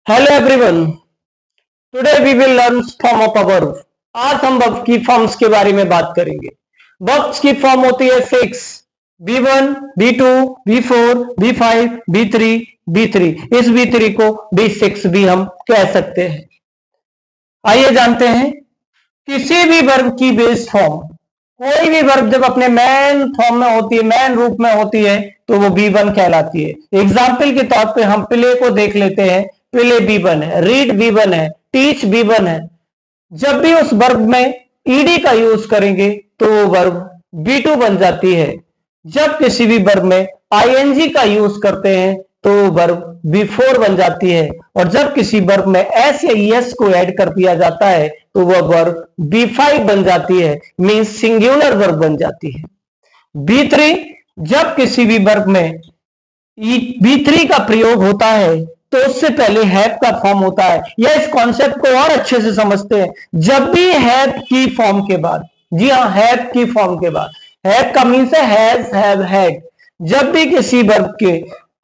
Hello everyone, today we will learn form of a verb. आज हम verb की forms के बारे में बात करेंगे। वर्ब्स की फॉर्म होती है 6, B1, B2, B4, B5, B3, B3। इस B3 को B6 भी हम कह सकते हैं। आइए जानते हैं किसी भी वर्ब की बेस फॉर्म। कोई भी वर्ब जब अपने मेन फॉर्म में होती है, मेन रूप में होती है, तो वो B1 कहलाती है। एग्जाम्पल के तौर पे हम प्ले को देख लेते हैं। प्ले B1 है, रीड B1 है, टीच B1 है। जब भी उस वर्ब में ईडी का यूज करेंगे तो वो वर्ब B2 बन जाती है। जब किसी भी वर्ब में आईएनजी का यूज करते हैं तो वर्ब B4 बन जाती है। और जब किसी वर्ब में एस या ईएस को ऐड कर दिया जाता है तो वह वर्ब B5 बन जाती है, मींस सिंगुलर वर्ब बन जाती है। B3, जब किसी भी वर्ब में B3 का प्रयोग होता है तो उससे पहले हैव का फॉर्म होता है। या इस कॉन्सेप्ट को और अच्छे से समझते हैं। जब भी हैव की फॉर्म के बाद, जी हाँ, हैव की फॉर्म के बाद, हैव का मीन्स है हैज, हैव, हैड। जब भी किसी वर्ब के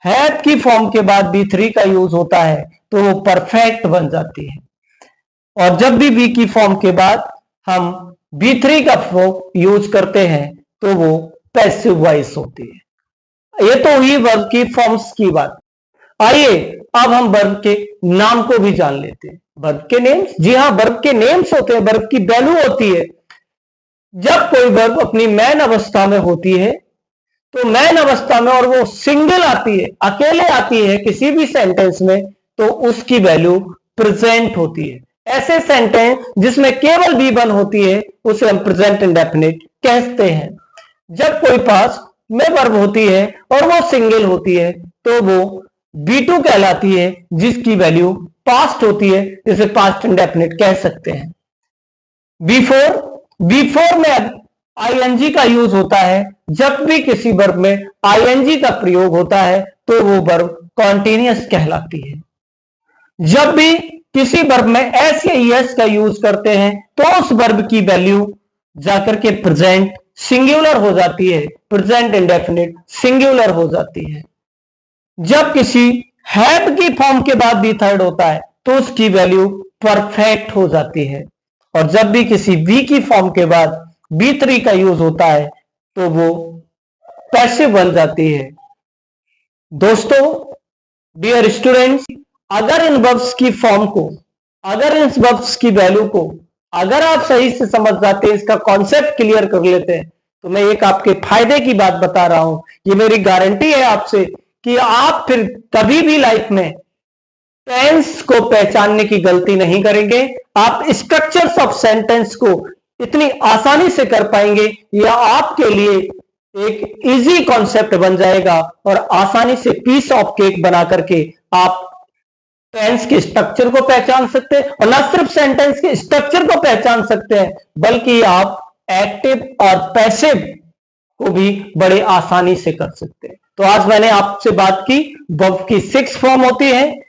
हैव की फॉर्म के बाद B3 का यूज होता है तो वो परफेक्ट बन जाती है। और जब भी बी की फॉर्म के बाद हम B3 का यूज करते हैं तो वो पैसिव वॉइस होती है। ये तो हुई वर्ब की फॉर्म्स की बात। आइए अब हम वर्ब के नाम को भी जान लेते हैं। वर्ब के नेम्स, जी हाँ, वर्ब के नेम्स होते हैं, वर्ब की वैल्यू होती है। जब कोई वर्ब अपनी मैन अवस्था में होती है तो मैन अवस्था में और वो सिंगल आती है, अकेले आती है किसी भी सेंटेंस में, तो उसकी वैल्यू प्रेजेंट होती है। ऐसे सेंटेंस जिसमें केवल B1 होती है उसे हम प्रेजेंट इंडेफिनिट कहते हैं। जब कोई पास में वर्ब होती है और वो सिंगल होती है तो वो B2 कहलाती है, जिसकी वैल्यू पास्ट होती है, जिसे पास्ट इंडेफिनिट कह सकते हैं। B4 में आईएनजी का यूज होता है। जब भी किसी वर्ब में आईएनजी का प्रयोग होता है तो वो वर्ब कॉन्टिन्यूअस कहलाती है। जब भी किसी वर्ब में एस या ईएस का यूज करते हैं तो उस वर्ब की वैल्यू जाकर के प्रेजेंट सिंगुलर हो जाती है, प्रेजेंट इंडेफिनिट सिंगुलर हो जाती है। जब किसी हैव की फॉर्म के बाद बी थर्ड होता है तो उसकी वैल्यू परफेक्ट हो जाती है। और जब भी किसी वी की फॉर्म के बाद B3 का यूज होता है तो वो पैसिव बन जाती है। दोस्तों, डियर स्टूडेंट्स, अगर इन वर्ब्स की फॉर्म को, अगर इन वर्ब्स की वैल्यू को अगर आप सही से समझ जाते हैं, इसका कॉन्सेप्ट क्लियर कर लेते हैं, तो मैं एक आपके फायदे की बात बता रहा हूं। ये मेरी गारंटी है आपसे कि आप फिर कभी भी लाइफ में टेंस को पहचानने की गलती नहीं करेंगे। आप स्ट्रक्चर्स ऑफ सेंटेंस को इतनी आसानी से कर पाएंगे, यह आपके लिए एक इजी कॉन्सेप्ट बन जाएगा और आसानी से पीस ऑफ केक बना करके आप टेंस के स्ट्रक्चर को पहचान सकते हैं। और न सिर्फ सेंटेंस के स्ट्रक्चर को पहचान सकते हैं, बल्कि आप एक्टिव और पैसिव को भी बड़े आसानी से कर सकते हैं। तो आज मैंने आपसे बात की, वर्ब की 6 फॉर्म होती है,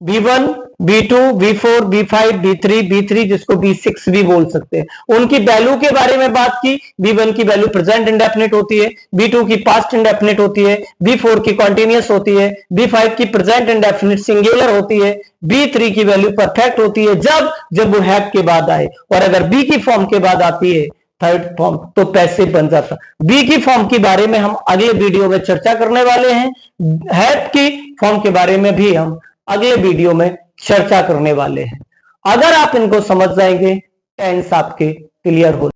B1, B2, B4, B5, B3, जिसको B6 भी बोल सकते हैं। उनकी वैल्यू के बारे में बात की। B1 की वैल्यू प्रेजेंट इंडेफिनिट होती है, B2 की पास्ट इंडेफिनिट होती है, B4 की कॉन्टिन्यूअस होती है, B5 की प्रेजेंट इंडेफिनिट सिंगुलर होती है, B3 की वैल्यू परफेक्ट होती है जब वो हैव के बाद आए। और अगर B की फॉर्म के बाद आती है थर्ड फॉर्म तो पैसिव बन जाता। बी की फॉर्म के बारे में हम अगले वीडियो में चर्चा करने वाले हैं। हैव की फॉर्म के बारे में भी हम अगले वीडियो में चर्चा करने वाले हैं। अगर आप इनको समझ जाएंगे, टेंस आपके क्लियर हो